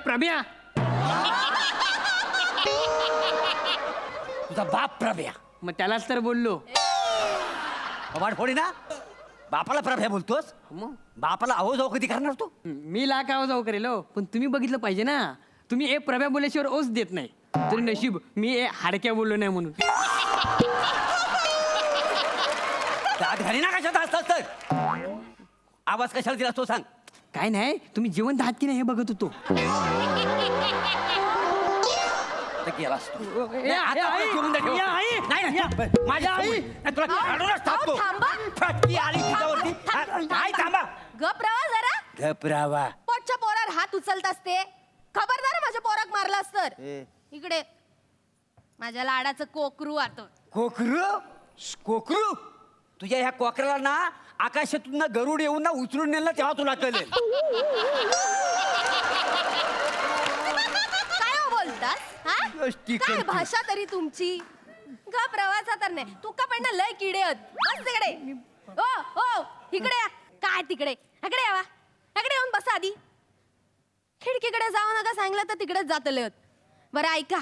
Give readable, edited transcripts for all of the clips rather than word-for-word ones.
प्रभ्या. तुझा बाप प्रभ्या. मग त्यालाच तर बोललो. वाट फोडी ना. बापाला प्रभ्या बोलतोस. मग बापाला आहो जाऊ कधी करणार तू. मी लाख आवाज जाऊ करेल हो. पण तुम्ही बघितलं पाहिजे ना. तुम्ही ए प्रभ्या बोलल्याशिवाय ओस देत नाही. तरी नशीब मी ए हाडक्या बोललो नाही म्हणून. दात घाली ना कशात असतात तर. आवाज कशाला दिला तो सांग. काय नाही तुम्ही जिवंत आहात की नाही हे बघत होतो. तर गेलास तू. ए, आता आई, ठेवून दे, ठेवून दे. या, आई. नाही, नाही, माझ्या आई. नाही, तुला काढूनच टाकतो. थांबा. फटकी आली तुझ्यावरती. आई थांबा. गप राहा जरा. घबरावा. पोटच्या पोरावर हात उचलत असते. खबरदार माझ्या पोराक मारलास तर. इकडे माझ्या लाडाचं कोकरू आता. कोकरू. कोकरू. तुझ्या ह्या कोकराला ना आकाशातून ना गरुड येऊन ना उचलून नेलं तेव्हा तुला कळेल. काय हो बोलतास हा? गोष्टी काय करते. भाषा तरी तुमची. गप रवाचा तर नाही तू का पण ना लय किडे आहेत. बस तिकडे. ओ ओ इकडे या. काय तिकडे इकडे यावा. इकडे येऊन बसा आधी. खिडकीकडे जाऊ नका सांगितलं तर तिकडेच जातले बरं. ऐका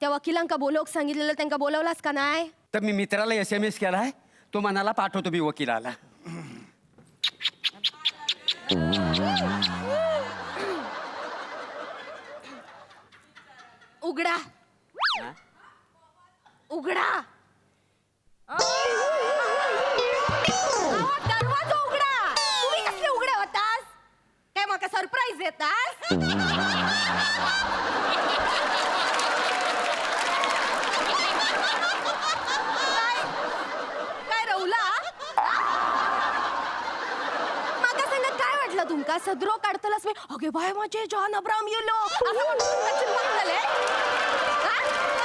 त्या वकिलांका बोलवक सांगितलेलं त्यांना बोलवलास का नाही. तर मी मित्राला SMS केलाय. तो मनाला पाठवतो मी वकिलाला. उघडा. उघडा. दरवाजा उघडा. तुम्ही कसले उघडे होतास. काय मका सरप्राईज देतास. काय रवला. माका सांगा काय वाटलं तुमका सदरो काढतलास मी. अगे बाय माझे जॉन अब्राहम येलो असं म्हणून कच्ची पाकतले.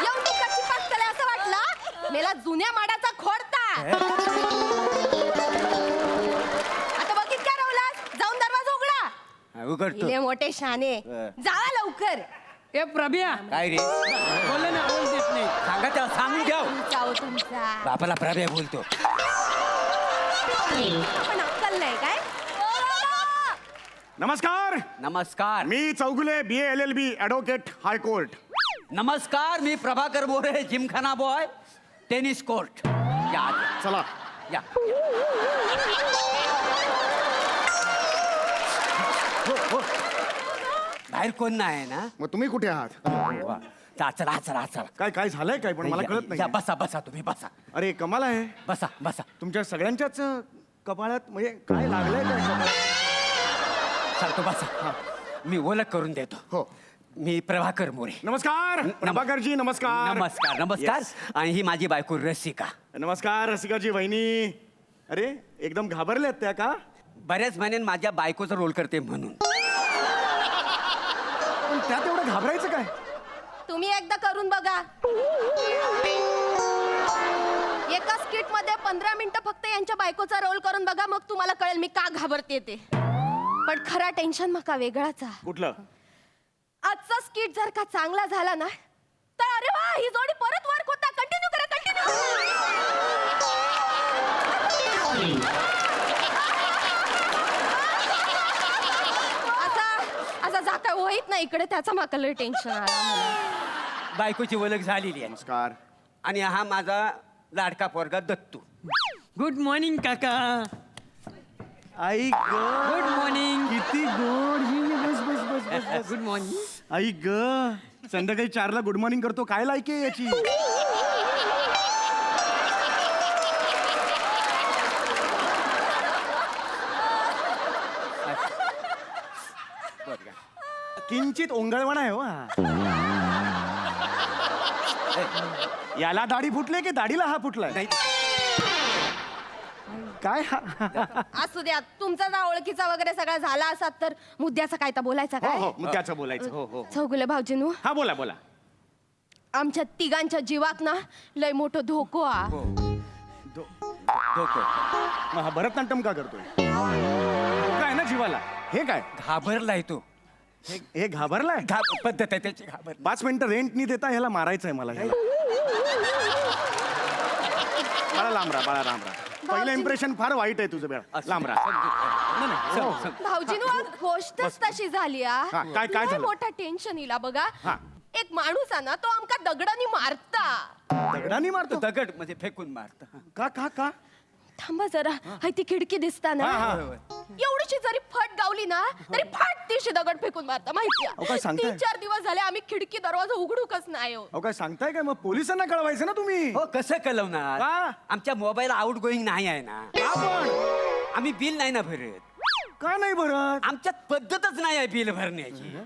येऊन तू कच्ची पाकतले असं वाटलं. मेला जुन्या माडाचा खोडता. आता बघित काय रवलास. जाऊन दरवाजा उघडा. उघडतो. इले मोठे शाने जावा लवकर. ए प्रभ्या काय रे. बोलले ना आवाज देत नाही. सांगा त्याला सांगून घ्या. तुमचा हो तुमचा. बापाला प्रभ्या बोलतो. पण अक्कल नाही काय. नमस्कार. नमस्कार. मी Chougule BA LLB advocate high court. नमस्कार. मी Prabhakar More gymkhana boy tennis court. या आत. चला. या हो. बाहेर कोण नाही ना. मग तुम्ही कुठे आहात. वा. चला चला चला. काय काय झालंय काय पण मला कळत या, नाही. बसा बसा तुम्ही बसा. अरे कमाल आहे. बसा बसा. तुमच्या सगळ्यांच्याच कपाळात म्हणजे काय लागलंय काय कपाळात. सांगतो बसा. मी ओळख करून देतो. हो. मी प्रभाकर मोरे. नमस्कार प्रभाकरजी. नमस्कार. नमस्कार नमस्कार. Yes. आणि ही माझी बायको रसिका. नमस्कार रसिकाजी वहिनी. अरे एकदम घाबरल्यात त्या का. बऱ्याच महिन्यात माझ्या बायकोचा रोल करते म्हणून. पण त्यात एवढं घाबरायचं काय. तुम्ही एकदा करून बघा. एका स्किट मध्ये 15 मिनिटं फक्त यांच्या बायकोचा रोल करून बघा. मग तुम्हाला कळेल मी का घाबरते ते. पण खरा टेन्शन मका वेगळाच आहे. कुठलं. आजचा स्किट जर का चांगला झाला ना तर अरे वा ही जोडी परत वर्क होता. कंटिन्यू करा कंटिन्यू. असा जाता होईत ना इकडे त्याचा माका लय टेन्शन आला मला. बायकोची ओळख झालेली आहे. नमस्कार. आणि हा माझा लाडका पोरगा दत्तू. गुड मॉर्निंग काका. आई ग. Good morning. किती गोड. बस बस बस बस बस. Good morning. आई ग. संध्याकाळी 4ला गुड मॉर्निंग करतो. काय लायकी आहे याची. किंचित ओंगळवण आहे हो हा. याला दाढी फुटली की दाढीला हा फुटलाय. नाही काय हा. असू द्या. तुमचा जर ओळखीचा वगैरे सगळा झाला असत तर मुद्द्याचा काय तर बोलायचा हो काय. हो मग त्याचं बोलायचं. हो हो. चौगुले भाऊजीनू हा बोला बोला. आमच्या तिघांच्या जीवात ना लय मोठं धोको आ. डोकं. मग हा भरतनाट्यम का करतोय. काय ना जीवाला. हे काय. घाबरलाय तो. हे घाबरलाय. पद्धत आहे त्याची. घाबर. 5 मिनिटं रेंट नाही देता ह्याला मारायचंय मला. ह्याला बाळा लांब राहा. बाळा लांब राहा. पहिलं इम्प्रेशन फार वाईट आहे तुझं बेळा. लांब राहा. नाही, नाही. हो. भाऊजीनो आज गोष्टच तशी झाली हा, काय लय झालं? मोठा टेन्शन इला बघा हा. एक माणूस आहे ना तो आमका दगडानी मारता दगडानी मारतो. दगड म्हणजे फेकून मारत का का का थांबा जरा हाय ती खिडकी दिसता ना हा, हा. एवढीशी जरी फट गावली ना तरी फट तीशी दगड फेकून मारता अहो, काय माहिती सांगताय? 3-4 दिवस झाले आम्ही खिडकी दरवाजा उघडूकच नाही हो. अहो काय सांगताय काय? मग पोलिसांना कळवायचं ना तुम्ही. हो कसं कळवणार का? आमच्या मोबाईल आउट गोईंग नाही आहे ना का पण? आम्ही बिल नाही ना भरत का नाही भरत? आमच्यात पद्धतच नाही आहे बिल भरण्याची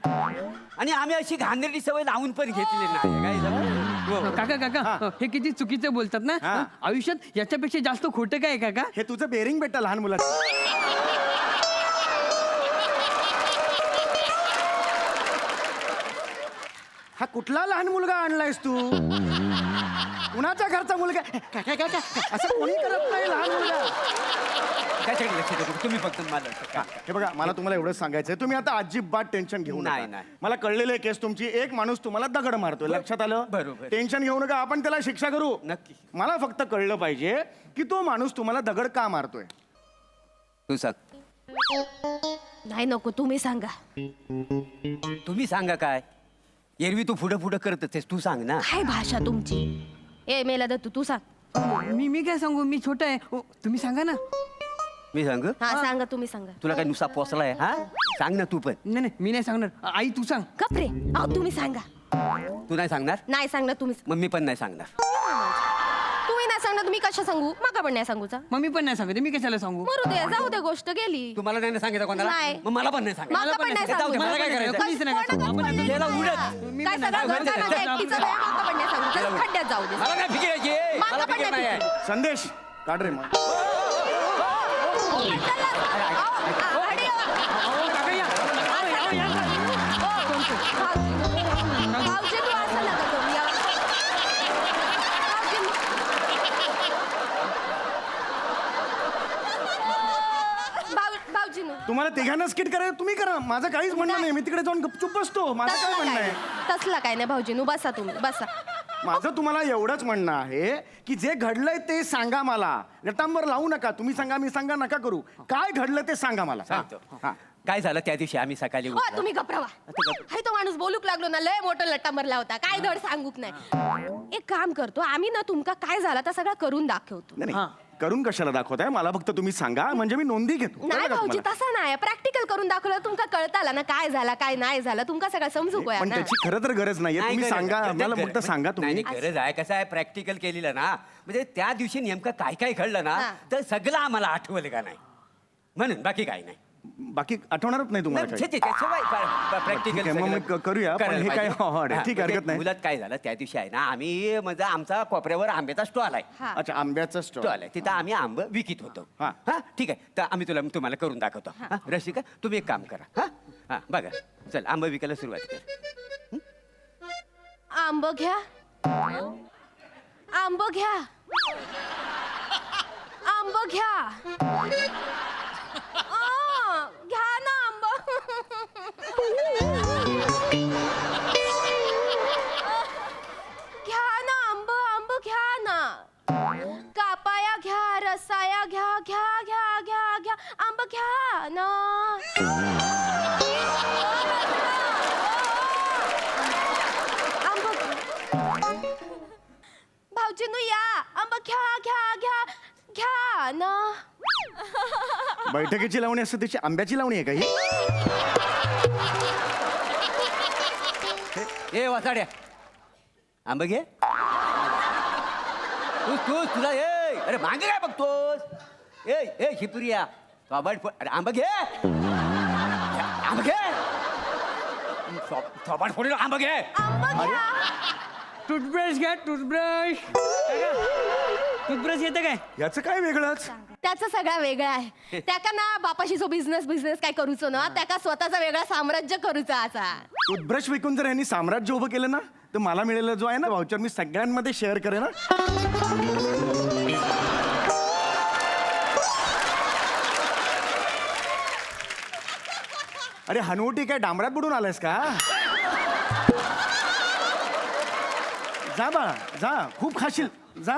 आणि आम्ही अशी घाणेरडी सवय लावून पण घेतली नाही काय झालं? हो. काका काका हे किती चुकीचं बोलतात ना हा. आयुष्यात याच्यापेक्षा जास्त खोटं काय आहे, काका? हे तुझं बेरिंग बेटा लहान मुलाचं. हा कुठला लहान मुलगा आणलायस तू? कुणाच्या घरचा मुलगा? काय काय काय काय? असं कोणी करत नाही लहान मुलगा. त्याच्याकडे लक्ष देतो तुम्ही फक्त मला हा, हे बघा मला तुम्हाला एवढंच सांगायचंय तुम्ही आता अजिबात टेन्शन घेऊ नाही, नका. नाही. मला कळलेलं आहे केस तुमची. एक माणूस तुम्हाला दगड मारतोय, लक्षात आलं? बरोबर. टेन्शन घेऊ नका, आपण त्याला शिक्षा करू. नक्की. मला फक्त कळलं पाहिजे की तो माणूस तुम्हाला दगड का मारतोय. तू सांग नाही नको तुम्ही सांगा तुम्ही सांगा काय एरवी तू पुढं पुढं करत होतेस तू सांग ना काय भाषा तुमची ए मेला दत्तू तू सांग मी काय सांगू, मी छोटा आहे. तुम्ही सांगा ना. मी सांग हा सांगा तुम्ही सांगा तुला काय नुसा पोचलाय हा सांग ना तू पण नाही नाही मी नाही सांगणार. आई तू सांग. कपरे अहो तुम्ही सांगा तू नाही सांगणार नाही सांगणार तुम्ही मग मी पण नाही सांगणार तुम्ही नाही सांगणार तुम्ही कशा सांगू माका पण नाही सांगूचा मग मी पण नाही सांगते. मी कशाला सांगू? मरू दे जाऊ दे गोष्ट गेली तुम्हाला नाही ना सांगितलं कोणाला नाही. मग मला पण नाही सांगितलं माका पण नाही जाऊ दे, मला काय करायचं? कोणीच नाही कोणाला सांगू. पण नाही गेला सांगू. उडत. मी काय पण सगळं नाही घरचा सांगू. माझ्या एकटीचं नाही, माका पण नाही सांगू. चल, खड्ड्यात जाऊ दे मला काय फिकीर यायची मला मला पण फिकीर नाही नाही आहे. संदेश काढ रे मग. चला. अहो, अरे, काका या. भाऊजी तू असं नका करू या. भाऊजी तुम्हाला तिघांना स्किट करायचं तुम्ही करा. माझं काहीच म्हणणं नाही. मी तिकडे जाऊन गपचूप बसतो. माझं काय म्हणणं आहे? तसला काय नाही भाऊजी बसा तुम्ही बसा माझं तुम्हाला एवढंच म्हणणं आहे की जे घडलंय ते सांगा मला. रटांबर लावू नका. तुम्ही सांगा मी सांगा नका करू. काय घडलं ते सांगा मला. सांगतो हा. काय झालं त्या दिवशी आम्ही सकाळी हो उठलो. तुम्ही गप्रावा हाय तो माणूस बोलूक लागलो ना लय मोठं लट्टा मरला होता काय धड सांगूक नाही एक काम करतो आम्ही ना तुमका काय झाला तर सगळं करून दाखवतो नाही नाही. करून कशाला दाखवताय? मला फक्त तुम्ही सांगा म्हणजे मी नोंदी घेतो. नाही कळलं का भाऊजी तुम्हाला? तसा नाही प्रॅक्टिकल करून दाखवलं तुमका कळताला ना काय झाला काय नाही झालं तुमका सगळं समजू पण ना त्याची खरं तर गरज नाहीये. नाही, तुम्ही गरज सांगा आहे. मला गरज फक्त आहे. सांगा नाही, तुम्ही. नाही, गरज आहे कसं आहे प्रॅक्टिकल केलेलं ना म्हणजे त्या दिवशी नेमकं काय काय घडलं ना हा. तर सगळं आम्हाला आठवलं का नाही म्हणून बाकी काही नाही बाकी आठवणारच नाही तुम्हाला काही. ठीक आहे, मग मी करूया, पण हे काय hard आहे. ठीक आहे, हरकत नाही. मुलात काय झालं त्या दिवशी आहे ना आम्ही म्हणजे आमचा कोपऱ्यावर आंब्याचा स्टॉल आहे हा. अच्छा आंब्याचा स्टॉल. स्टॉल आहे तिथं आम्ही आंब विकत होतो हा. हा ठीक आहे तर आम्ही तुम्हाला करून दाखवतो हा, रसिका तुम्ही एक काम करा हा हा बघा चल आंब विकायला सुरुवात कर आंब घ्या आंब घ्या आंब घ्या घ्या ना आंब घ्या ना आंब आंब घ्या ना कापाया घ्या रसाया घ्या घ्या घ्या घ्या घ्या आंब घ्या ना आंब भाऊजीनू या आंब घ्या घ्या घ्या घ्या ना बैठकीची लावणी असते त्याची आंब्याची लावणी आहे का ही? ए वासाड्या आंब घे तू तू तुला ए अरे मागे काय बघतोस ए ए शिपुरिया अरे आंब घे आंब घे थोबाड फोडील आंब घे आंब घ्या टूथब्रश घ्या टूथब्रश. टूथब्रश येतं काय? याचं काय वेगळंच? त्याचं सगळं वेगळं आहे त्याका ना बापाशी जो बिझनेस काय करूचो ना त्याका स्वतःचा वेगळा साम्राज्य करूचा असा टूथब्रश विकून जर यांनी साम्राज्य उभं केलं ना तर मला मिळालेला जो आहे ना वाउचर मी सगळ्यांमध्ये शेअर करेन ना. अरे हनुवटी काय डांबरात बुडून आलायस का? जा बाळा जा खूप खाशील जा.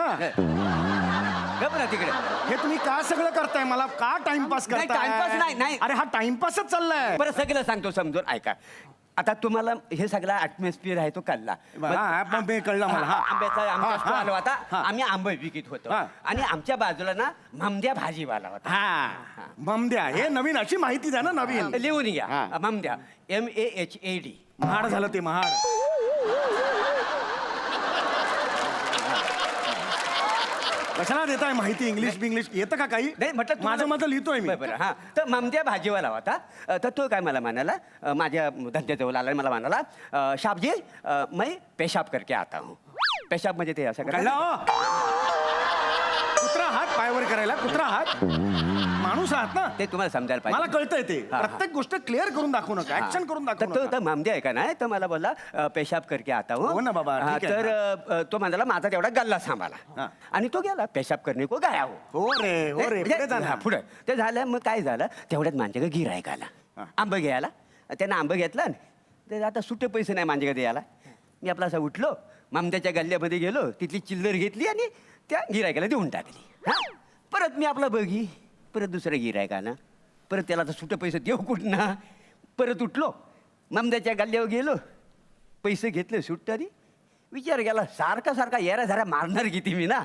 गप ना तिकडे. हे तुम्ही का सगळं करताय मला का टाइमपास नाही, करताय टाइमपास नाही. अरे हा टाइमपासच चाललाय बरं सगळं सांगतो समजून ऐका. आता तुम्हाला हे सगळा ॲटमॉस्फिअर आहे तो कळला. कळलं मला हा. आंब्याचा आमचा हा, स्टॉल हा, होता. हा. आम्ही आंबे विकत होतो हा. आणि आमच्या बाजूला ना ममद्या भाजीवाला होता. हा ममद्या हे नवीन अशी माहिती द्या ना नवीन लिहून घ्या. हा. ममद्या MAHAD. महाड झालं ते महाड कशाला देताय माहिती इंग्लिश बिंग्लिश येतं का काही नाही म्हटलं तुम्हाला- माझं लिहितोय मी बरं हा. तर ममद्या भाजीवाला होता. तर तो काय मला म्हणाला, माझ्या धंद्याजवळ आला आणि मला म्हणाला, शाबजी मैं पेशाब करके आता हूँ. पेशाब म्हणजे ते असं कळलं करायला. कुत्रा हात पायावर करायला कुत्रा हात माणूस आहात ना ते तुम्हाला समजायला मला पाहिजे. कळतंय ते हा, हा. प्रत्येक गोष्ट क्लिअर करून दाखवू नका ऍक्शन करून तर दाखवू तो नका ममद्या आहे का नाही तर मला बोलला पेशाब करके आता हूँ. हो ना बाबा, हा, ठीक आहे. तर तो म्हणाला माझा तेवढा गल्ला सांभाळा. हा. आणि तो गेला पेशाब करणे को गाया हो. हो रे पुढे जा ना. पुढे ते झालं. मग काय झालं तेवढ्यात माझ्याकडे गिरायक आला हा. आंबं घ्यायला. त्यानं आंबं घेतलं ना, ते आता सुट्टे पैसे नाही माझ्याकडे द्यायला. मी आपला असं उठलो मामद्याच्या गल्ल्यामध्ये गेलो तिथली चिल्लर घेतली आणि त्या गिरायकाला देऊन टाकली. हा परत मी आपला बघी परत दुसऱ्या गिरायक आला. परत त्याला आता सुट्टे पैसे देऊ कुठं. परत उठलो मामद्याच्या गल्ल्यावर गेलो पैसे घेतले सुट्टारी. विचार केला सारखा सारखा येरा झारा मारणार किती मी ना.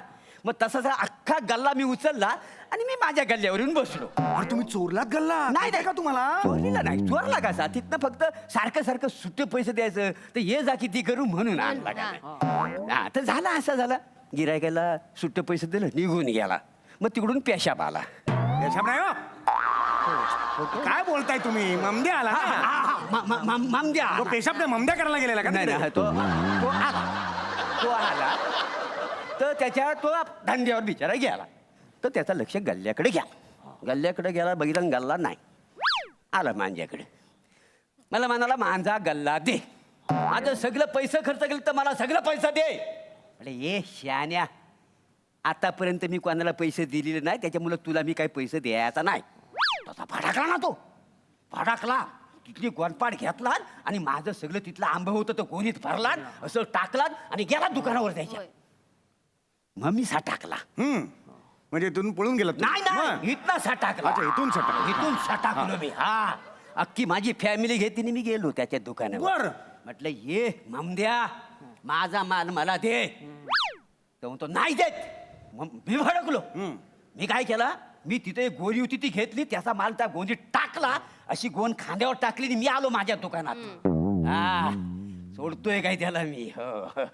मग तसा अख्खा गल्ला मी उचलला आणि मी माझ्या गल्ल्यावर येऊन बसलो. अरे तुम्ही चोरलात गल्ला नाही का तुम्हाला चोरीला नाही चोरला कसा. तिथनं फक्त सारखं सारखं सुट्टे पैसे द्यायचं तर ये जा किती करू म्हणून आणला का नाही. हा तर झाला असं झाला. गिरायकाला सुट्टे पैसे दिलं निघून गेला. मग तिकडून पेशाब आला. पेशाब नाही हो? काय बोलताय तुम्ही ममद्या आला ना? मामद्या तो पेशाब नाही ममद्या करायला गेलेला का नाही तिकडे? नाही तो आला तर त्याच्या तो धंद्यावर बिचारा गेला. तर त्याचं लक्ष गल्ल्याकडे गेला बघितलं गल्ला नाही. आला मांज्याकडे मला म्हणाला माझा गल्ला दे. माझं सगळं पैसे खर्च केलं तर मला सगळं पैसा दे. अरे ये शान्या आतापर्यंत मी कोणाला पैसे दिलेले नाही त्याच्यामुळे तुला मी काही पैसे द्यायचा नाही. तसा फटाकला ना तो फटाकला. तिथली गोनपाट घेतला आणि माझं सगळं तिथलं आंबं होतं तर गोणीत भरला असं टाकला आणि गेला दुकानावर द्यायच्या. होय. मग मी सा टाकला. म्हणजे इथून पळून गेला नाही नाही इथनं सा टाकला. अच्छा, इथून सा टाकला. इथून सा टाकलो मी. हा अख्खी माझी फॅमिली घेतली मी गेलो त्याच्या दुकानावर. बरं. म्हटलं ये ममद्या माझा माल मला दे. तो म्हणतो नाही देत. मग मी भडकलो. मी काय केला मी तिथे एक गोणी होती ती घेतली त्याचा माल त्या गोणीत टाकला. अशी गोण खांद्यावर टाकली आणि मी आलो माझ्या दुकानात. हा सोडतोय काय त्याला मी. हो.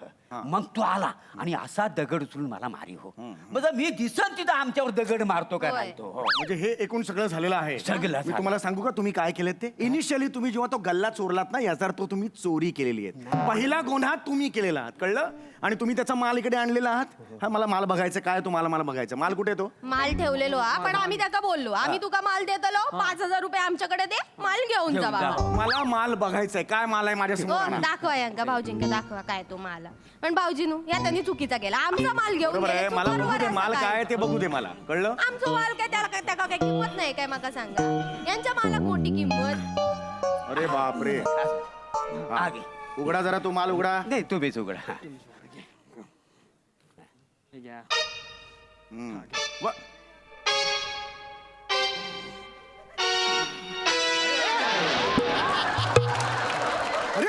मग तो आला आणि असा दगड उचलून मला मारी हो. मग मी दिसन तिथं आमच्यावर दगड मारतो का नाही तो. हो. म्हणजे हे एकूण सगळं झालेलं आहे सगळं मी झालं. तुम्हाला सांगू का तुम्ही काय केलं ते इनिशियली तुम्ही जेव्हा तो गल्ला चोरलात ना याचा अर्थ तुम्ही चोरी केलेली आहे. पहिला गुन्हा तुम्ही केलेला आहात कळलं. आणि तुम्ही त्याचा माल इकडे आणलेला आहात. हा मला माल बघायचं काय तुम्हाला मला बघायचं माल कुठे तो माल ठेवलेलो हा पण आम्ही त्याका बोललो आम्ही तुका माल देतलो 5,000 रुपये आमच्याकडे दे माल घेऊन जा बाबा. मला माल बघायचंय काय माल आहे माझ्या हो समोर आणा. दाखवा यांका भाऊजींका दाखवा काय तो माल. पण भाऊजीनू या त्यांनी चुकीचा केला आमचा माल घेऊन बरोबर आहे गेले. मला बरोबर बघू दे असं माल काय आहे ते बघू दे मला कळलं. आमचं माल काय त्याका काय किंमत नाही काय माका सांगा. यांच्या मालाक मोठी किंमत. अरे बापरे आगे. उघडा जरा तो माल उघडा. नाही तू बेच उघडा. हा. हे घ्या. व- अरे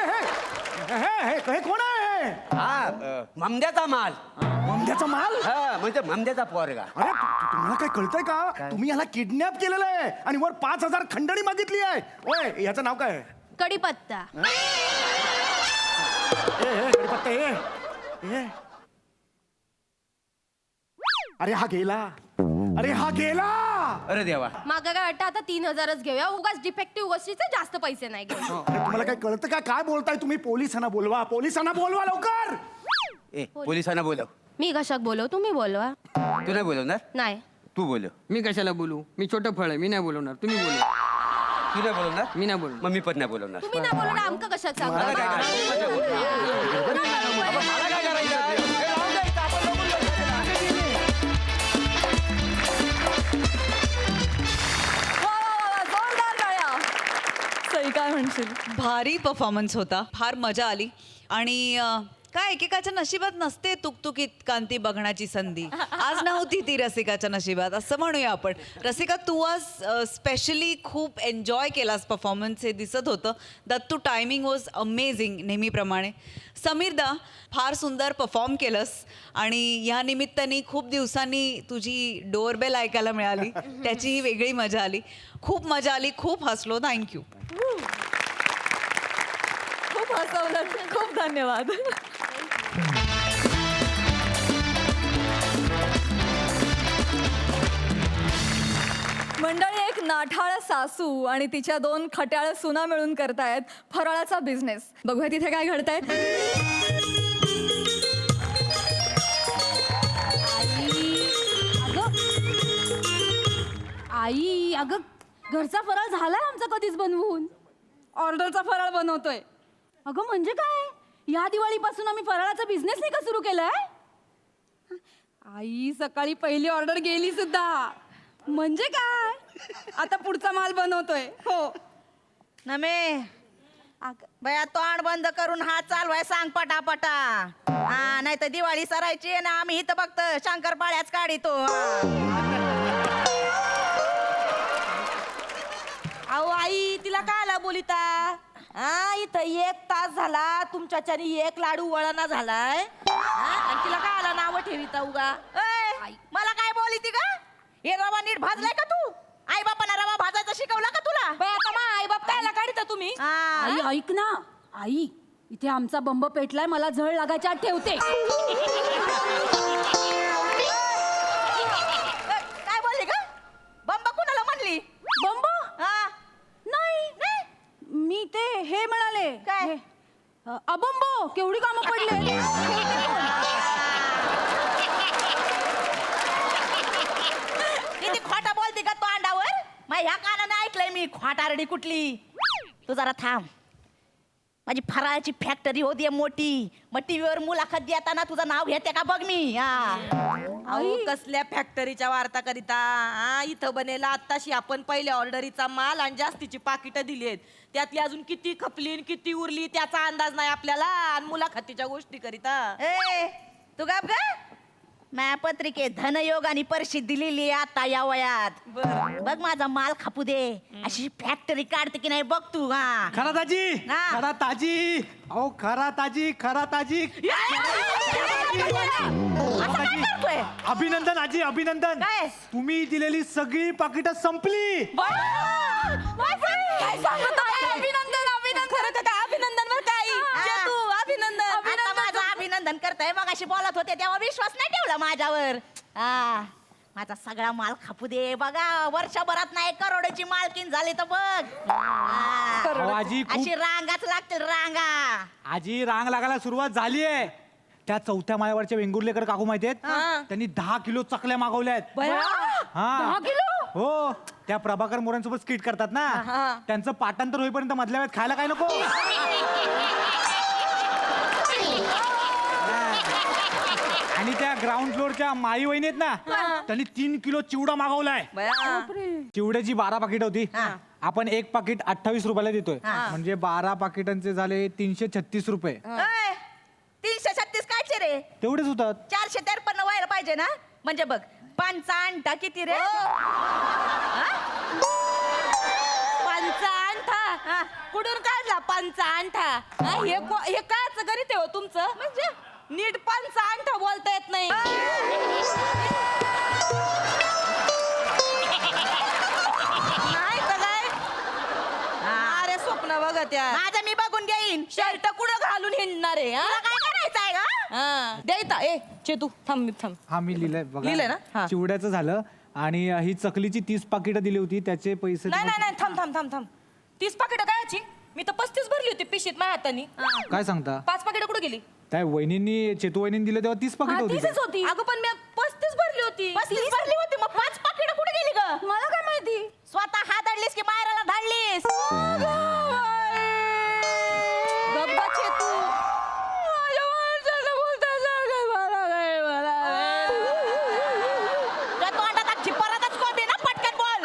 हे कोण आहे हा ममद्याचा माल. ममद्याचा माल. हा म्हणजे ममद्याचा पोरगा. अरे तुम्हाला काय कळतंय का तुम्ही याला किडनॅप केलेलं आहे आणि वर 5,000 खंडणी मागितली आहे. ओय याचं नाव काय आहे? कडीपत्ता. कडीपत्ता ए. अरे हा गेला. अरे देवा. माका काय वाटतं आता 3,000च घेऊया उगाच डिफेक्टिव्ह गोष्टीचे जास्त पैसे नाही घेऊ. अरे तुम्हाला काय कळतं का काय बोलताय तुम्ही पोलिसांना बोलवा लवकर. ए पोलिसांना बोलव. मी कशाक बोलव तुम्ही बोलवा. तू नाही बोलवणार. नाही तू बोलव. मी कशाला बोलू मी छोटं फळ आहे मी नाही बोलवणार तुम्ही बोलू. तू नाही बोलवणार. मी नाही बोलू. मग मी पण नाही बोलवणार. तुम्ही नाही बोलवलं आमका कशाक सांगा. मला काय करायचं? मला काय करायचं? ए, राहू दे, इथं आपण बघून घेऊ. जोरदार टाळ्या. सई काय म्हणशील? भारी परफॉर्मन्स होता फार मजा आली आणि काय एकेकाच्या नशिबात नसते तुकतुकीत कांती बघण्याची संधी. आज नव्हती ती रसिकाच्या नशिबात असं म्हणूया आपण. रसिका, तू आज स्पेशली खूप एन्जॉय केलास परफॉर्मन्स, हे दिसत होतं. दत्तू, टायमिंग वॉज अमेझिंग नेहमीप्रमाणे. समीरदा, फार सुंदर परफॉर्म केलंस आणि ह्या निमित्ताने खूप दिवसांनी तुझी डोअरबेल ऐकायला मिळाली, त्याचीही वेगळी मजा आली. खूप मजा आली, खूप हसलो. थँक्यू. खूप हसवलं, खूप धन्यवाद. मंडळी, एक नाठाळ सासू आणि तिच्या 2 खट्याळ सुना मिळून करतायत फराळाचा बिझनेस. बघूया तिथे काय घडतायत. आई, अगं घरचा फराळ झालाय आमचा कधीच बनवून. ऑर्डरचा फराळ बनवतोय. अगं म्हणजे काय, या दिवाळीपासून आम्ही फराळाचा बिझनेस नाही का सुरू केलाय? आई, सकाळी पहिली ऑर्डर गेली सुद्धा. म्हणजे काय? आता पुढचा माल बनवतोय. हो. नमे बया तोंड बंद करून हात चालवाय सांग पटापटा. हा, नाही तर दिवाळी सरायची ना आम्ही इथं फक्त शंकरपाळ्याच काढितो. अहो आई, तिला कायला बोलिता? हा, इथं 1 तास झाला तुमच्याच्यानी 1 लाडू वळणा झालाय. आणि तिला कायला नाव ठेविता उगा? मला काय बोलिती का? हे रवा नीट भाजलाय का तू? आई बापांना रवा भाजायचा शिकवला का तुला? आता मा आई बाप कायला काढिता तुम्ही? आई ऐक ना, आई इथे आमचा बंब पेटलाय, मला झळ लागायच्या आत ठेवते. काय बोलली का? बंब कुणाला म्हणली? बंब? हा, नाही, मी ते हे म्हणाले. काय? हे, अबंबो, केवढी कामं पडले. किती खोटा बोलते का तो अंडावर? मग ह्या कानाने ऐकलंय मी खोटारडी कुठली. तू जरा थांब. माझी फराळाची फॅक्टरी होती मोठी. मग टीव्हीवर मुलाखत देताना तुझं नाव घेते का बघ मी. अहो, कसल्या फॅक्टरीच्या वार्ता करिता? हा, इथं बनेला आत्ताशी आपण पहिल्या ऑर्डरीचा माल आणि जास्तीची पाकिटं दिली आहेत. त्यातली अजून किती खपली आणि किती उरली त्याचा अंदाज नाही आपल्याला. आणि मुलाखतीच्या गोष्टी करिता ए, तू गाप ग. माझ्या पत्रिकेत धनयोग आणि परिषद दिलेली आहे आता या वयात. बघ माझा माल खापू दे. अशी फॅक्टरी काढते की नाही बघ तू. हा, खरा ताजी, हा. खरा ताजी, अहो खरा ताजी, खरा ताजी. असं काय करतोय? अभिनंदन आजी, अभिनंदन. काय? तुम्ही दिलेली सगळी पाकिटं संपली. काय सांगतो? अभिनंदन, अभिनंदन. खरं का काय? अभिनंदन बरं काय? हा. तू अभिनंदन. आता माझं अभिनंदन करताय. मग अशी बोलत होते तेव्हा विश्वास नाही ठेवला माझ्यावर. हा, माझा सगळा माल खापू दे. बघा वर्षभरात नाही करोडची मालकीन झाली तर बघ. हा. अहो, आजी खूप अशी रांगाच लागतील रांगा. आजी रांग लागायला सुरुवात झालीये. त्या 4थ्या माळ्यावरच्या वेंगुर्लेकर काकू माहितीयेत, त्यांनी 10 किलो चकल्या मागवल्यात. हा, 10 किलो? हो. त्या प्रभाकर मोऱ्यांसोबत स्किट करतात ना, त्यांचं पाठांतर होईपर्यंत मधल्या वेळेत खायला काय नको. आणि त्या ग्राउंड फ्लोअरच्या माई वहिनी आहेत ना, त्यांनी 3 किलो चिवडा मागवलाय. चिवड्याची 12 पाकिट होती. आपण 1 पाकिट 28 रुपयाला देतोय, म्हणजे 12 पाकिटांचे झाले 336 रुपये. 336 कायचे रे? तेवढेच होतात. 453 व्हायला पाहिजे ना. म्हणजे बघ 5 अंडा किती रे? पंचांठा कुठून काढला पंचांठा? हे काच गणित आहे हो तुमचं? म्हणजे नीट पंचांठा बोलता येत नाही. नाही तर काय? अरे स्वप्न बघत या. माझं मी बघून घेईन. शर्ट कुठं घालून हिंडणार आहे? तुला काय करायचंय का? हा, द्यायचा. ए चेतू थांब थांब. हा, मी लिहिलंय लिहिलंय ना? बघा. हा. चिवड्याचं झालं आणि ही चकलीची 30 पाकिटं दिली होती, त्याचे पैसे नाही नाही नाही, थांब थांब थांब थांब. 30 पाकिटं कायची? मी तर 35 भरली होती पिशीत माझ्या हातानी. काय सांगता? 5 पाकिटं कुठे गेली? त्या वहिनींनी, चेतू वहिनींनी दिले तेव्हा 30 पाकिट होती. 30च होती. अगं पण मी 35 भरली होती. 35 भरली होती मग 5 पाकिटं कुठे गेली ग? मला काय माहिती. स्वतः हादडलीस की मायराला धाडलीस? गप्पा चेतू. त्या तोंडात अख्खी परतच कोंबी ना, पटकन बोल.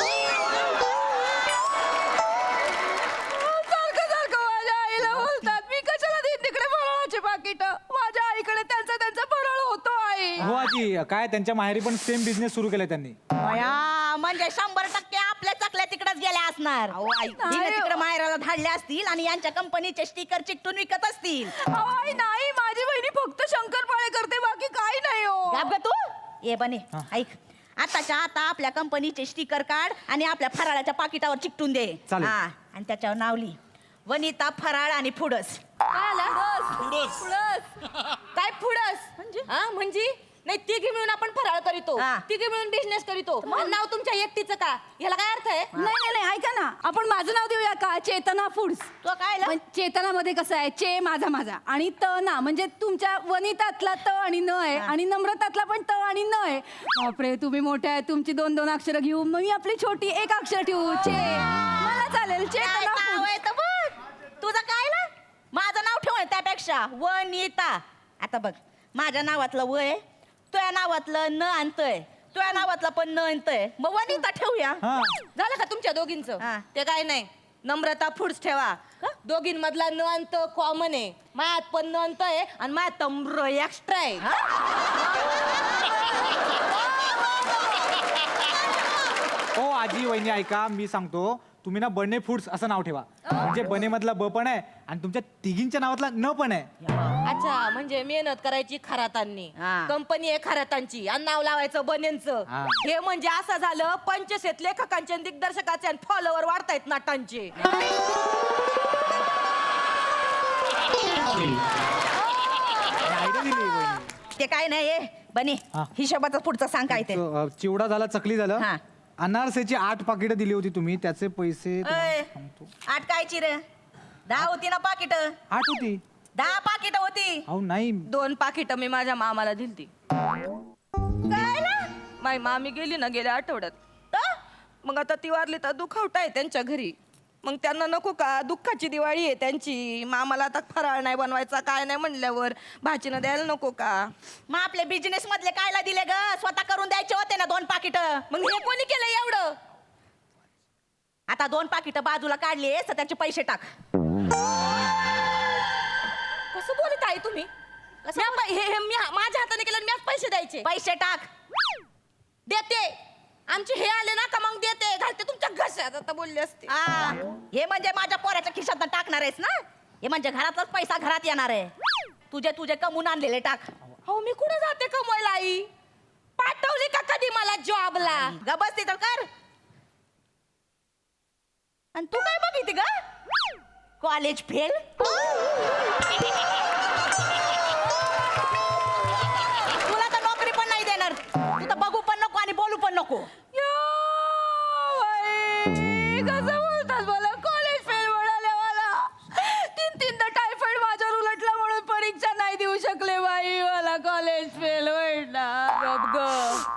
सारखं सारखं माझ्या आईला बोलतात. मी कशाला देईन तिकडे फराळाची पाकिट? माझ्या नाही काय त्यांच्या माहेरी पण सेम बिझनेस सुरू केलाय त्यांनी. बया, म्हणजे 100% आपल्या चकल्या तिकडेच गेल्या असणार हिने तिकडे माहेराला धाडल्या असतील आणि यांच्या कंपनीचे स्टिकर चिकटून विकत असतील. आई नाही, माझी बहिणी फक्त शंकरपाळे करते, बाकी काही नाही हो. गाब ग तू ये बने ऐक, आताच्या आता आपल्या कंपनीचे स्टिकर काढ आणि आपल्या फराळाच्या पाकिटावर चिकटून दे. चालेल. हा, आणि त्याच्यावर नाव लिही वनिता फराळ आणि फुडस. काय पुढस म्हणजे म्हणजे नाही तिघी मिळून आपण फराळ करीतो, हा. तिघी मिळून बिझनेस करीतो. आणि नाव तुमच्या एकटीचं का, याला काय अर्थ आहे? नाही नाही, ऐका ना, आपण माझं नाव देऊया का, चेतना फूड्स. तो काय ला? चेतनामध्ये कसं आहे, चे माझा माझा आणि त ना, म्हणजे तुमच्या वनितातला त आणि न आहे आणि नम्रतातला पण त आणि न आहे. बापरे, तुम्ही मोठ्या आहे, तुमची 2-2 अक्षरं घेऊ, मग मी आपली छोटी 1 अक्षर ठेवू, चे. मला चालेल, काय चेतना नाव फूड्स. आहे तर बघ. तुझं काय ना, माझं नाव ठेव त्यापेक्षा वनिता. आता बघ, माझ्या नावातलं व आहे, तुझ्या नावातलं न आणतोय, तुझ्या नावातलं पण न आणतोय, मग वनिता ठेवूया. झालं का तुमच्या दोघींचं? हा. ते काय नाही, नम्रता फूड्स ठेवा. दोघींमधला न अंत कॉमन आहे, मायात पण न अंत आहे आणि मायात तम्र एक्स्ट्रा आहे. हो आजी वहिनी ऐका, मी सांगतो, तुम्ही ना बने फूड्स असं नाव ठेवा. म्हणजे बने मधला ब पण आहे आणि तुमच्या तिघींच्या नावातला न पण आहे. अच्छा, म्हणजे मेहनत करायची खरातांनी, हा. कंपनी आहे खरातांची आणि नाव लावायचं बनेंचं. हा. हे म्हणजे असं झालं, 25 लेखकांचे आणि दिग्दर्शकाचे आणि फॉलोवर वाढतायत नाटांचे. आयडिया दिली वहिनी. ते काय नाही बने, हा. हिशोबाचं पुढचं सांग काय ते. चिवडा झाला, चकली झालं, हा. अनारसेची 8 पाकिटं दिली होती तुम्ही, त्याचे पैसे तुम्हाला अय, सांगतो. 8 कायची रे? 10 होती ना पाकिट? 8 होती. 10 पाकिट होती. अहो नाही, 2 पाकिटं मी माझ्या मामाला दिलती. काय ना? माझी मामी गेली ना गेल्या आठवड्यात, तर? मग आता ती वारली तर दुखावट आहे त्यांच्या घरी. मग त्यांना नको का, दुःखाची दिवाळी आहे त्यांची, मामाला आता फराळ नाही बनवायचा काय नाही म्हणल्यावर भाचीनं द्यायला नको का? मग आपले बिझनेस मधले कायला दिले ग? स्वतः करून द्यायचे होते ना 2 पाकिट. मग हे कोणी केलं एवढं? आता 2 पाकिट बाजूला काढली तर त्याचे पैसे टाक. कसं बोलत आहे तुम्ही? हे मी माझ्या हाताने केलं, मी आज पैसे द्यायचे. पैसे टाक. देते, आमचे हे आले ना का मग देते, घालते तुमच्या घशात. आता बोलले असते. हा, हे म्हणजे माझ्या पोराच्या खिशात टाकणार आहेस ना? हे म्हणजे घरातलाच पैसा घरात येणार आहे. तुझे तुझे कमवून आणलेले टाक. हो, मी कुठे जाते कमवायला? आई पाठवली का कधी मला जॉबला? गबस तिथं कर. आणि तू काय बघितली ग? College fail. तुला तर नोकरी पण नाही देणार. तू तर बघू पण नको आणि बोलू पण नको. कसं बोलतात मला, कॉलेज फेल म्हणाले मला. 3-3दा टायफॉइड माझ्यावर उलटला म्हणून परीक्षा नाही देऊ शकले बाई, मला कॉलेज फेल म्हणणार. गप गप.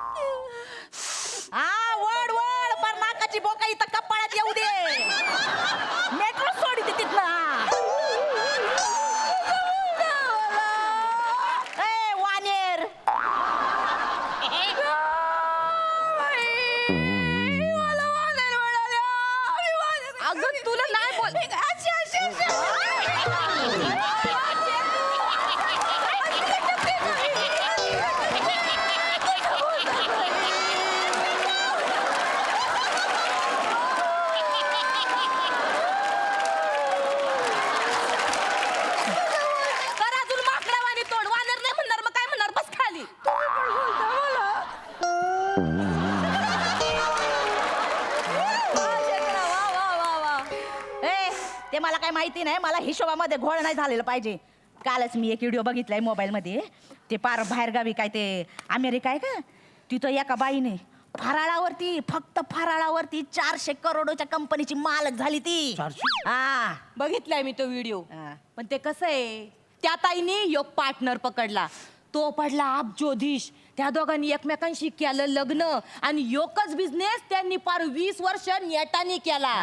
हा, वड वड पर नाकाची बोका इथं कपाळात येऊ दे. मेट्रो सोडी तिथनं. ए वानेर, मला वानेर म्हणाल्या. मी वानेर. अगं तुला नाही बोल. अशी अशी अशी. तर अजून माकडावाणी तोंड. वानर नाही म्हणणार मग काय म्हणणार? बस खाली. ए ते मला काय माहिती नाही. मला हिशोबामध्ये घोळ नाही झालेलं पाहिजे. कालच मी एक व्हिडिओ बघितलाय मोबाईलमध्ये. ते पार बाहेरगावी काय ते अमेरिका आहे का, तिथं एका बाईने फराळावरती, फक्त फराळावरती 400 करोडच्या कंपनीची मालक झाली ती. हा, बघितलाय मी तो व्हिडिओ. हा. पण ते कसं आहे, त्या ताईने योग पार्टनर पकडला, तो पडला अब्जोधीश. त्या दोघांनी एकमेकांशी केलं लग्न आणि योगच बिझनेस त्यांनी पार 20 वर्ष नेटाने केला.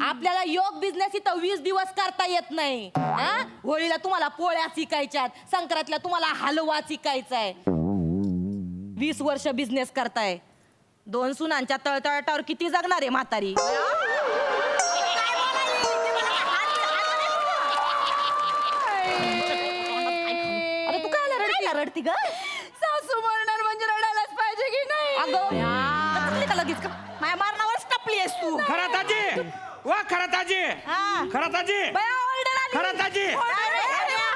आपल्याला योग बिझनेस इथं 20 दिवस करता येत नाही. हा? होळीला तुम्हाला पोळ्या शिकायच्यात, संक्रांतीला तुम्हाला हलवा शिकायचाय. 20 वर्ष बिझनेस करताय. 2 सुनांच्या तळतळाटावर किती जगणार आहे म्हातारी? अरे तू काय रडती ग? सासू मरणार म्हणजे टपली का लगेच का माझ्या मारणावरच टपली आहेस तू खरा ताजी वा खरा ताजी खरा ताजी ऑर्डर आली खरा ताजी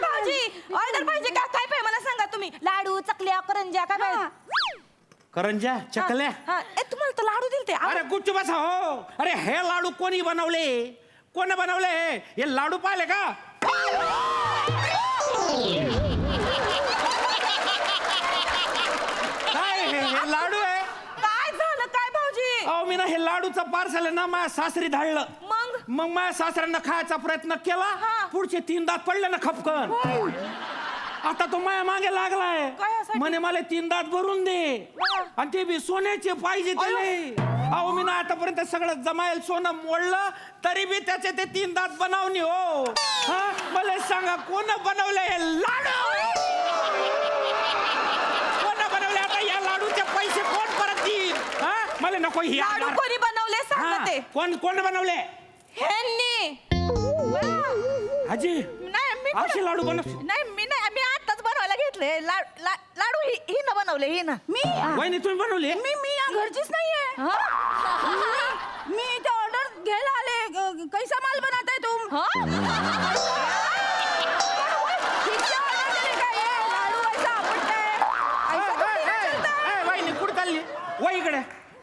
भाऊजी ऑर्डर पाहिजे का काय पाहिजे मला सांगा तुम्ही लाडू चकल्या करंज्या काय पाहिजे करंज्या चकल्या हा ए तुम्हाला तर लाडू दिलते अरे गुच्छ बसा हो अरे हे लाडू कोणी बनवले कोण बनवले हे लाडू पाहिले का काय हे लाडू आहे काय झालं काय भाऊजी अहो मी ना हे लाडूचं पार्सल ना माझ्या सासरी धाडलं मग मग माझ्या सासऱ्यांना खायचा प्रयत्न केला पुढचे 3 दात पडले ना खपकन आता तो माझ्या मागे लागलाय कशासाठी? म्हणे मला 3 दात भरून दे आणि ते बी सोन्याचे पाहिजे त्याले अहो मी ना आतापर्यंत सगळं जमायला सोनं मोडलं तरी बी त्याचे ते 3 दात बनवणे हो हा मला सांगा कोण बनवले हे लाडू कोण बनवले आता या लाडूचे पैसे कोण परत देईल हा मला नको ही लाडू कोणी बनवले सांगा ते कोण कोण बनवले ह्यांनी आजी नाही मी असे लाडू बनव नाही मी आताच बनवायला घेतले लाडू ही ना बनवले ही ना मी वहिनी तुम्ही बनवले मी या घरचीच नाहीये मी इथे ऑर्डर घ्यायला आले कैसा माल बनवताय तुम किती order दिली काय हे? लाडू ऐसा आपटताय. ऐसा थोडी ना चलता. वहिनी कुठे चालली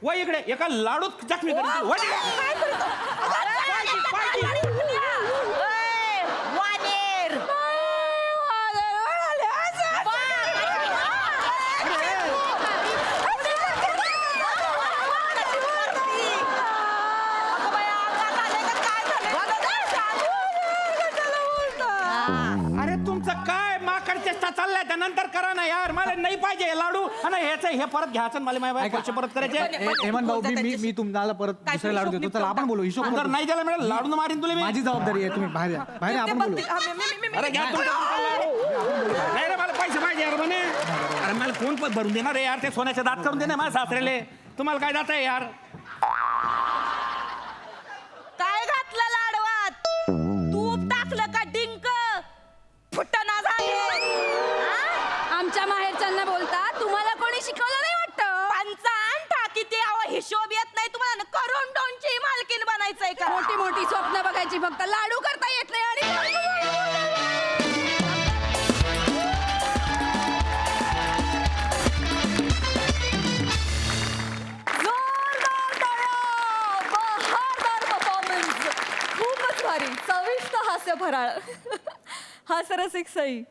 वय इकडे एका लाडूत जखमी करते वानेर अरे तुमचं काय माकड चेष्टा चाललाय त्यानंतर करा ना यार मला नाही पाहिजे हे लाडू आणि ह्याचं हे परत घ्यायचं मला माझ्या पैसे परत करायचे हेमंत भाऊ मी तुम्हाला परत दुसरे लाडू देतो चला आपण बोलू हिशोब जर नाही गेलं मिळेल लाडू मारीन तुला मी माझी जबाबदारी आहे तुम्ही बाहेर या बाहेर या, आपण बोलू अरे घ्या तुमचं नाही रे मला पैसे पाहिजे यार म्हणे अरे मला कोण पण भरून देणार रे यार ते सोन्याचे दात करून दे ना माझ्या सासरेले तुम्हाला काय जात आहे यार काय घातलं लाडवात तूप टाकलं का डिंक फुटना झाले आमच्या माहेरच्यांना बोलता तुम्हाला कोणी शिकवलं नाही वाटतं पंचान टाकी ते हिशोब येत नाही तुम्हाला करून डोनची मालकीन बनायचंय का मोठी मोठी स्वप्न बघायची फक्त लाडू करता येत नाही आणि जोरदार टाळ्या! बहारदार परफॉर्मन्स खूपच भारी चविष्ट हास्य फराळ हास्यरसिक सई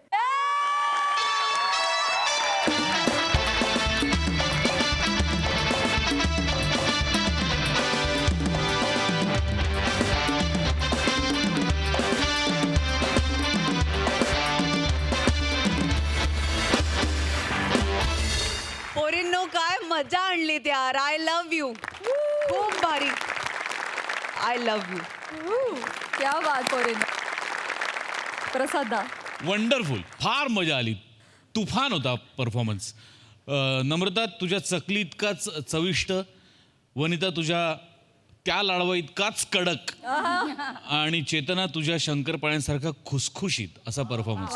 पोरींनो काय मजा आणली यार आय लव्ह यू खूप भारी आय लव्ह यू क्या बात पोरीन प्रसादा वंडरफुल फार मजा आली तुफान होता परफॉर्मन्स नम्रता तुझ्या चकली इतकाच चविष्ट वनिता तुझ्या त्या लाडवा इतकाच कडक आणि चेतना तुझ्या शंकरपाळ्यांसारखा खुसखुशीत असा परफॉर्मन्स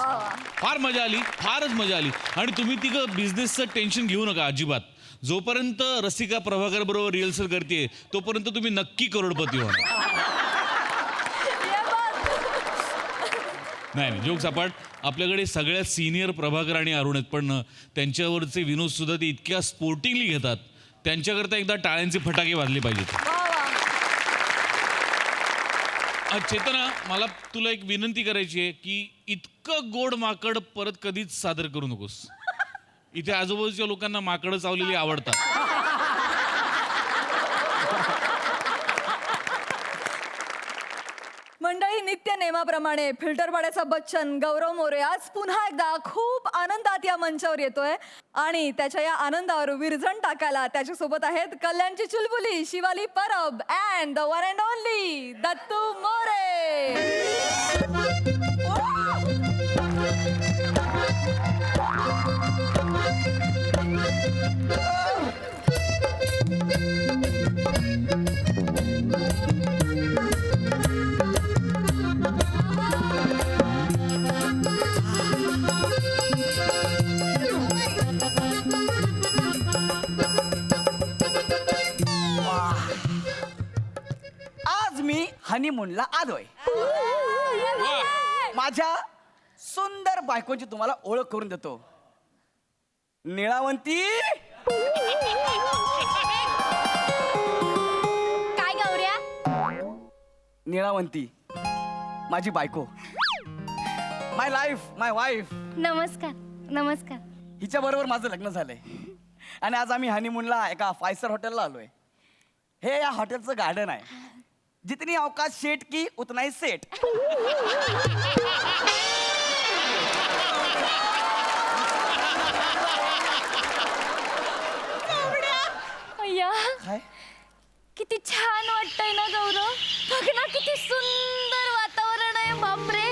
फार मजा आली फारच मजा आली आणि तुम्ही तिघं बिझनेसचं टेन्शन घेऊ नका अजिबात जोपर्यंत रसिका प्रभाकर बरोबर रिहर्सल करते तोपर्यंत तुम्ही नक्की करोडपती होणार नाही जोक सपाट आपल्याकडे सगळ्यात सिनियर प्रभाकर आणि अरुण आहेत पण त्यांच्यावरचे विनोद सुद्धा ते इतक्या स्पोर्टिंगली घेतात त्यांच्याकरता एकदा टाळ्यांचे फटाके वाजले पाहिजेत चेतना मला तुला एक विनंती करायची आहे की इतकं गोड माकड परत कधीच सादर करू नकोस इथे आजूबाजूच्या लोकांना माकडं चावलेली आवडतात मंडळी नित्य नेमाप्रमाणे फिल्टरपाड्याचा बच्चन गौरव मोरे आज पुन्हा एकदा खूप आनंदात या मंचावर येतोय आणि त्याच्या या आनंदावर विरजण टाकायला त्याच्यासोबत आहेत कल्याणची चुलबुली Shivali Parab and the one and only Dattu More हनीमूनला आलोय. माझ्या सुंदर बायकोची तुम्हाला ओळख करून देतो. निळावंती. काय गौऱ्या? निळावंती माझी बायको, माय लाईफ, माय वाईफ. नमस्कार. नमस्कार. हिच्या बरोबर माझं लग्न झालंय आणि आज आम्ही हनीमूनला एका 5 स्टार हॉटेलला आलोय. हे या हॉटेलचं गार्डन आहे. जितनी अवकाश सेट की उतना ही सेट. अय्या, काय किती छान वाटतंय ना गौरव. बघ ना किती सुंदर वातावरण आहे. बापरे,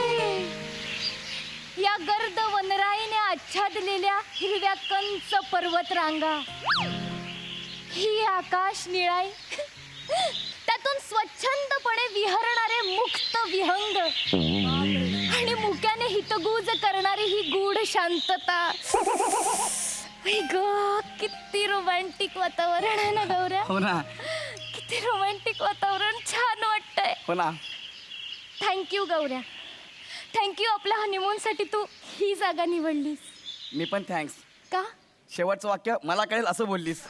या गर्द वनराईने आच्छादलेल्या हिरव्या कंच पर्वत रांगा, ही आकाश निळाई, त्यातून स्वच्छंदपणे विहरणारे मुक्त विहंग आणि मुक्याने हितगुज करणारी ही गूढ शांतता. आई ग, किती रोमॅन्टिक वातावरण आहे ना गौऱ्या. हो ना, किती रोमॅन्टिक वातावरण. छान वाटतंय. हो ना. Thank you Gaurya, thank you. आपल्या हनीमून साठी तू ही जागा निवडलीस. मी पण थँक्स. का? शेवटचं वाक्य मला कळेल असं बोललीस.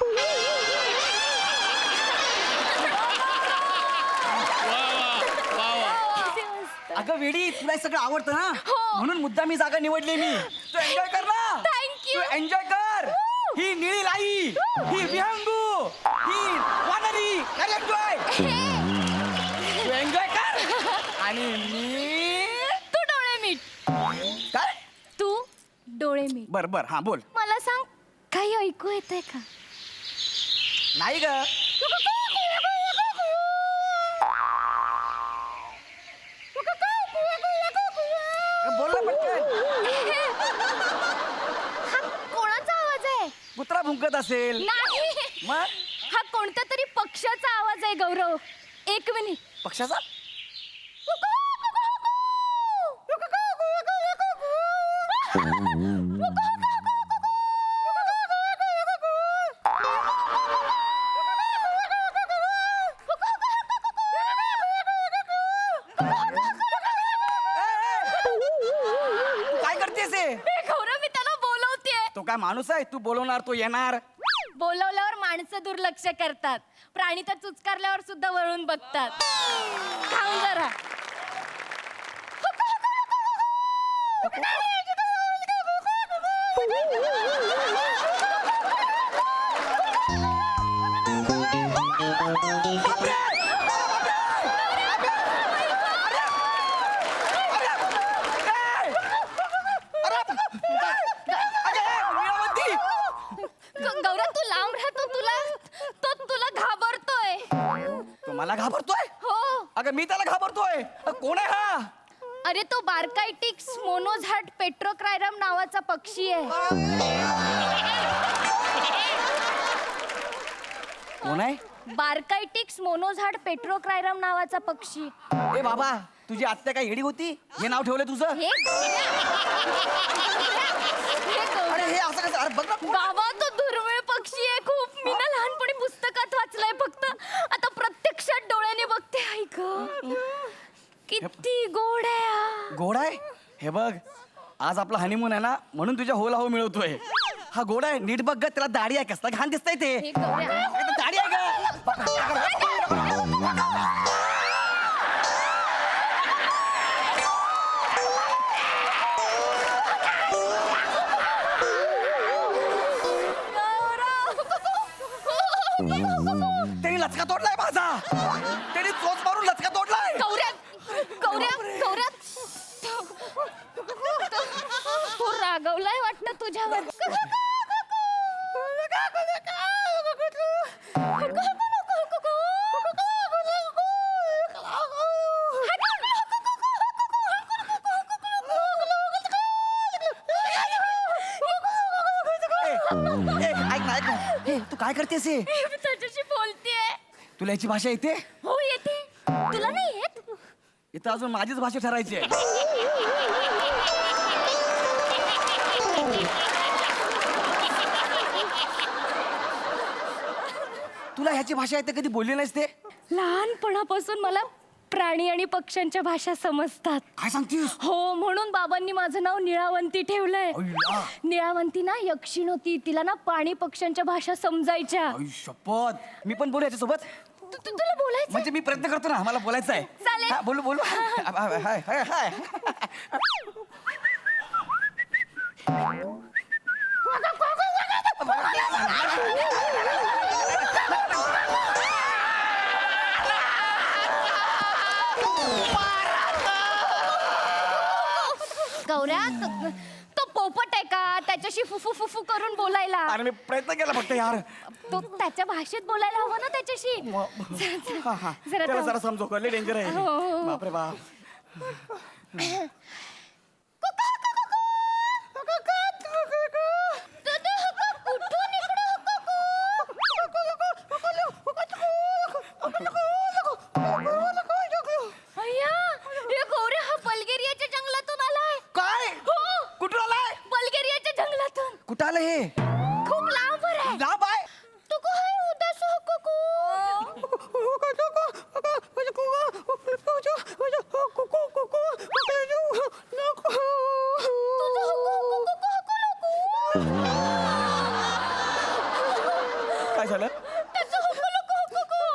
अगं वेडी, तुला हे सगळं आवडतं ना, म्हणून मुद्दा मी जागा निवडली. मी तू एन्जॉय कर ना. थँक्यू. तू एन्जॉय कर. ही निळी लाई, ही विहंगू, ही वानरी. कर एन्जॉय. तू एन्जॉय कर. आणि मी तू डोळे मीट. काय? तू डोळे मीट. बर बर, हा बोल. मला सांग, काही ऐकू येतंय का? नाही ग. बोल ना पटकन. हा कोणाचा आवाज आहे? कुत्रा भुंकत असेल. नाही, मग हा कोणत्या तरी पक्ष्याचा आवाज आहे गौरव. एक मिनिट. पक्षाचा. काय करतेस हे? गौरव, मी त्याला बोलवतेय. तो काय माणूस आहे? तू बोलवणार तो येणार. बोलवल्यावर माणसं दुर्लक्ष करतात. प्राणी तर चुचकारल्यावर सुद्धा वळून बघतात. थांब जरा. गौरव, तू लांब राहतो. तुला घाबरतोय. तो मला घाबरतोय? हो. अगं मी त्याला घाबरतोय. कोण आहे हा? अरे, तो बार्कायटिक्स मोनोझाट पेट्रोक्रायरम नावाचा पक्षी आहे. कोण आहे? बार्कायटिक्स मोनोझाट पेट्रोक्रायरम नावाचा पक्षी. ए बाबा, तुझी आत्या काय येडी होती? हे नाव ठेवलं तुझं? हे अरे हे असं कसं? अरे बघ ना. बाबा, तो दुर्मिळ पक्षी आहे खूप. मी ना लहानपणी पुस्तकात वाचलंय फक्त. आता प्रत्यक्षात डोळ्याने बघते. ऐक, किती गोड आहे हा. गोड आहे? हे बघ, आज आपला हनीमून आहे ना, म्हणून तुझ्या होला हो मिळवतोय. हा गोड आहे. नीट बघ ग, त्याला दाढी आहे. कसला घाण दिसतंय ते. हे गौऱ्या. दाढी आहे का? त्यांनी लचका तोडलाय माझा. त्यांनी चोच मारून लचका तोडलाय. गौऱ्या, गौऱ्या, गौऱ्या. तो रागवलाय वाटतं तुझ्यावर. ऐक ना, ऐक ना. ए, तू काय करतेस हे? मी त्याच्याशी बोलतेय. तुला याची भाषा येते? हो, येते. तुला नाही येत? इथं अजून माझीच भाषा ठरायची आहे. तुला ह्याची भाषा येते? कधी बोलली नाहीस ते? लहानपणापासून मला प्राणी आणि पक्ष्यांच्या भाषा समजतात. काय सांगतीस? हो, म्हणून बाबांनी माझं नाव निळावंती ठेवलंय. अय्या. निळावंती ना यक्षिण होती, तिला ना प्राणी पक्ष्यांच्या भाषा समजायच्या. आई शपथ, मी पण बोलू याच्यासोबत. तुला बोलायचं म्हणजे मी प्रयत्न करतो ना, मला बोलायचं आहे. चालेल. हा, बोलू बोलू. हाय हाय हाय. गौऱ्या, तो पोपट आहे का त्याच्याशी फुफू फुफू करून बोलायला? अरे मी प्रयत्न केला फक्त यार. तो त्याच्या भाषेत बोलायला हवं ना त्याच्याशी. जरा त्याला थांब. जरा समजव, लय डेंजर आहे. हो, हो. बापरे बाप. कुठून इकडं अय्या, हे गौऱ्या हा बल्गेरियाच्या जंगलातून आलाय. काय? हो, कुठून आलाय? बल्गेरियाच्या जंगलातून. कुठं आलं हे? खूप लांब आहे. लांब आहे. तू काय उदास हो कुकू? काय झालं?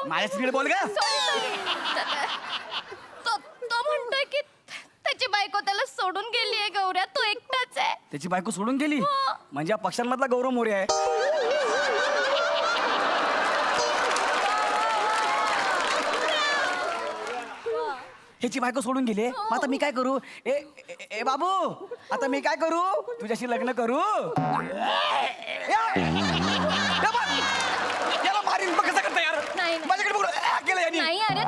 माझ्या स्त्रीला बोल का? तो म्हणतोय की त्याची बायको त्याला सोडून गेलीये. गौऱ्या, तू एकटाच आहे. त्याची बायको सोडून गेली हो. म्हणजे या पक्ष्यांमधला गौरव मोरे आहे. ह्याची बायको सोडून गेली. मग आता मी काय करू? ए ए- ए बाबू, आता मी काय करू? तुझ्याशी लग्न करू? याला मारीन बघ कसं करता यार. नाही, नाही. माझ्याकडे बघ, केलं यांनी. नाही, अरे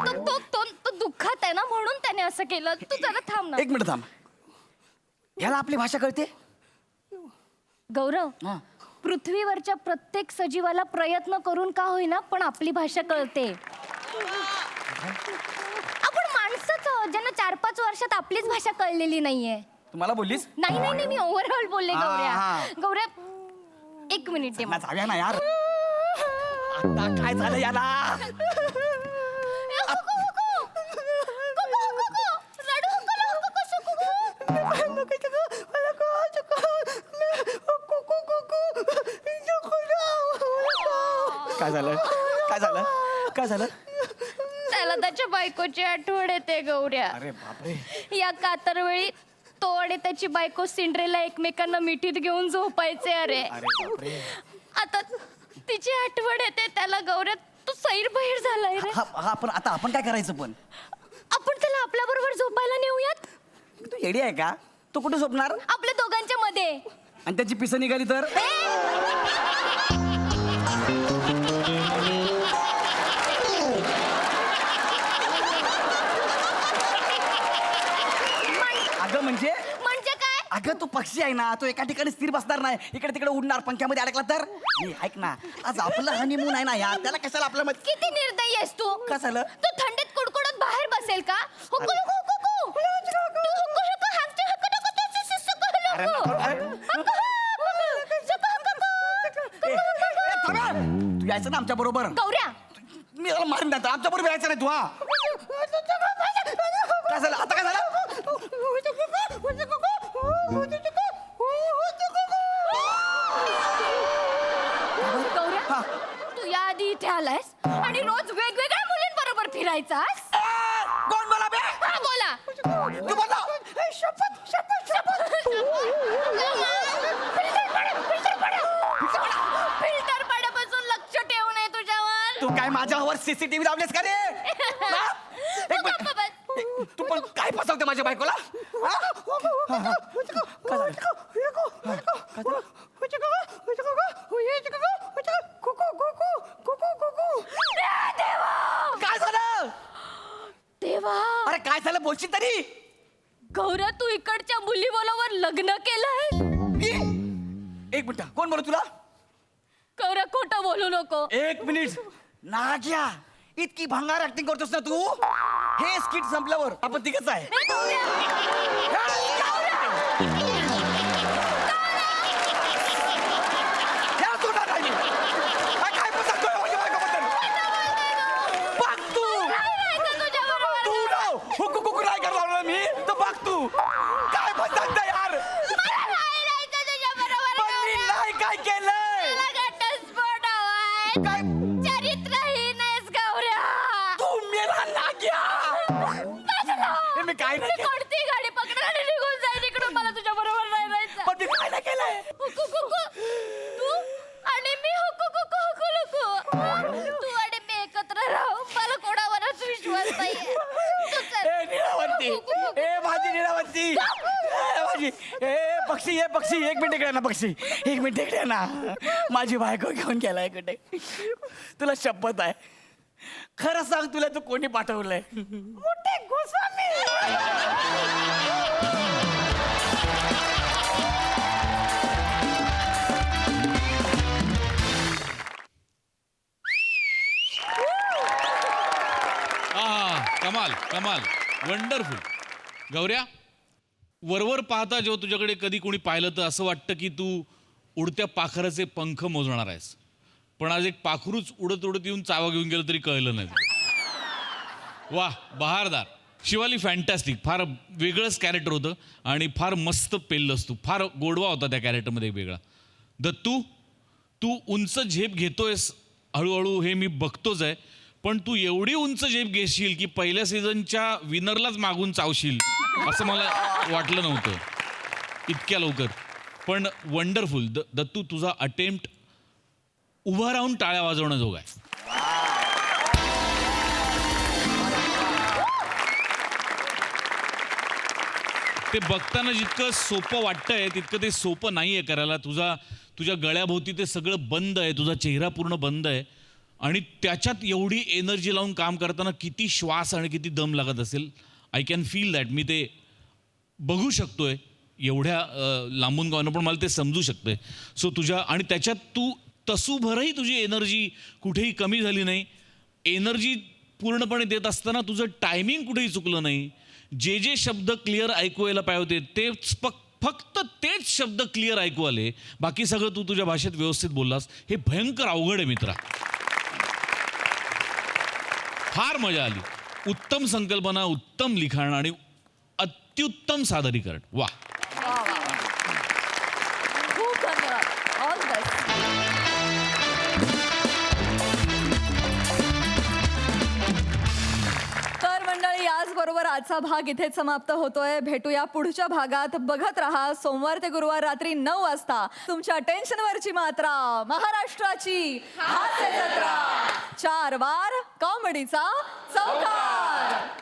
तो दुःखात आहे ना, म्हणून त्याने असं केलं. तू जरा थांब ना. एक मिनिट थांब. याला आपली भाषा कळते? गौरव, हा. पृथ्वीवरच्या प्रत्येक सजीवाला प्रयत्न करून का होईना पण आपली भाषा कळते. आपण माणसंच आहोत ज्यांना 4-5 वर्षात आपलीच भाषा कळलेली नाहीये. तुम्हाला बोललीस? नाही नाही नाही, मी ओव्हरऑल बोलले. हा, गौऱ्या, हा. गौऱ्या, एक मिनिट दे ना मला. जाऊया ना यार. आता काय झालं याला? काय झालं? काय झालं? काय झालं? त्याला त्याच्या बायकोची आठवण येते. गौऱ्या, अरे बापरे. या कातरवेळी तो आणि त्याची बायको सिंड्रेला एकमेकांना मिठीत घेऊन झोपायचे. अरे अरे बापरे. आता तिची आठवण येते त्याला. गौऱ्या, तू सैरबैर झालाय रे. हा पण आता आपण काय करायचं पण? आपण त्याला आपल्या बरोबर झोपायला नेऊयात. तू येडी आहे का? तू कुठे झोपणार? आपल्या दोघांच्या मध्ये. आणि त्याची पिसं निघाली तर? अगं म्हणजे काय? अगं तू पक्षी आहे ना, तो एका ठिकाणी स्थिर बसणार नाही, इकडे तिकडे उडणार, पंख्यामध्ये अडकला तर? मी ऐक ना, आज आपलं हनीमून आहे ना यार, त्याला कशाला आपल्या मध्ये? किती निर्दयी आहेस तू. काय झालं? तू थंडीत कुडकुडत बाहेर बसेल का? हुकू हुकू हुकू हुकू. तू हुकू हुकू हाकते हक्क नको त्याची शिस्त करू अरे नको. नको, अरे. हक्क हक्क. ए, ए, थांबा. तू यायचं ना आमच्या बरोबर. गौऱ्या, मी याला मारून द्या आमच्या बरोबर यायचं नाही तू. हा काय झालं? आता काय झालं? गौऱ्या, तू याआधी इथे आलायस आणि रोज वेगवेगळ्या मुलींबरोबर फिरायचास. कोण बोला बे? हा, बोला. तू बोला. शपथ शपथ शपथ. फिल्टर पाड्यापासून लक्ष ठेवू नये तुझ्यावर. तू काय माझ्यावर सीसीटीव्ही लावलेस का रे? हा? एक मिनिट. गप्प बस. तू पण काय फसवते माझ्या बायकोला? हा? हा, हा. काय झालं? हा, काय झालं? काय झालं? देवा, अरे काय झालं बोलशील तरी? गौऱ्या, तू इकडच्या मुलीबरोबर लग्न केलंय. एक मिनिट, कोण बोलत तुला? गौऱ्या, खोटं बोलू नको. एक मिनिट. नाग्या, इतकी भंगार ऍक्टिंग करतोस ना तू? हे स्किट संपल्यावर आपण तिघच आहे. ए, गौऱ्या. या सोडा नाही. काय पण सांगतोय माझ्या बायकोबद्दल? बघ तू. काय व्हायचं तुझ्याबरोबर? तू ना चरित्रहीन आहेस गौऱ्या. तू मेला नाग्या. हे मी काय नाही केलं. कोणती गाडी पकडून आणि निघून जाईल इकडून. मला तुझ्या बरोबर नाही राहायचं. पण मी काय नाही केलंय. हुकू कुकू. तू आणि मी हुकू कुकू हुकू लुकू. तू आणि मी एकत्र राहू. मला कोणावरच विश्वास नाहीये. तू चल. ए निळावंती, ए माझी निळावंती, ए माझी, ए पक्षी, ए पक्षी, एक मिनिट इकडे ना पक्षी, एक मिनिट इकडे ना. माझी बायको घेऊन गेलाय कुठे. तुला शपथ आहे, खरं सांग तुला तू कोणी पाठवलंय. मोठे गोस्वामी. कमाल कमाल वंडरफुल. गौऱ्या, वरवर पाहता जेव्हा तुझ्याकडे कधी कोणी पाहिलं तर असं वाटतं की तू उडत्या पाखराचे पंख मोजणार आहेस. पण आज एक पाखरूच उडत उडत येऊन चावा घेऊन गेलं तरी कळलं नाही तुला. वाह, बहारदार. शिवाली फॅन्टॅस्टिक. फार वेगळंच कॅरेक्टर होतं आणि फार मस्त पेललंस तू. फार गोडवा होता त्या कॅरेक्टरमध्ये वेगळा. दत्तू, तू उंच झेप घेतोयस हळूहळू हे मी बघतोच आहे. पण तू एवढी उंच झेप घेशील की पहिल्या सीझनच्या विनरलाच मागून चावशील असं मला वाटलं नव्हतं इतक्या लवकर. पण वंडरफुल. दत्तू, तुझा अटेम्प्ट उभा राहून टाळ्या वाजवणं जोग आहे. ते बघताना जितकं सोपं वाटतंय तितकं ते सोपं नाही आहे करायला. तुझ्या गळ्याभोवती ते सगळं बंद आहे, तुझा चेहरा पूर्ण बंद आहे आणि त्याच्यात एवढी एनर्जी लावून काम करताना किती श्वास आणि किती दम लागत असेल. I can feel that. मी ते बघू शकतोय एवढ्या लांबून गावनं, पण मला ते समजू शकतंय. सो आणि त्याच्यात तू तसूभरही तुझी एनर्जी कुठेही कमी झाली नाही. एनर्जी पूर्णपणे देत असताना तुझं टायमिंग कुठेही चुकलं नाही. जे शब्द क्लिअर ऐकू यायला पाहिजे होते तेच फक्त तेच शब्द क्लिअर ऐकू आले. बाकी सगळं तू तुझ्या भाषेत व्यवस्थित बोललास. हे भयंकर अवघड आहे मित्रा. फार मजा आली. उत्तम संकल्पना, उत्तम लिखाण आणि अत्युत्तम सादरीकरण. वा. खूप धन्यवाद. All best. तर मंडळी, याचबरोबर आजचा भाग इथेच समाप्त होतोय. भेटूया पुढच्या भागात. बघत रहा सोमवार ते गुरुवार रात्री 9 वाजता तुमच्या टेन्शनवरची मात्रा, महाराष्ट्राची हास्य जत्रा. 4 वार कॉमेडीचा चौकार.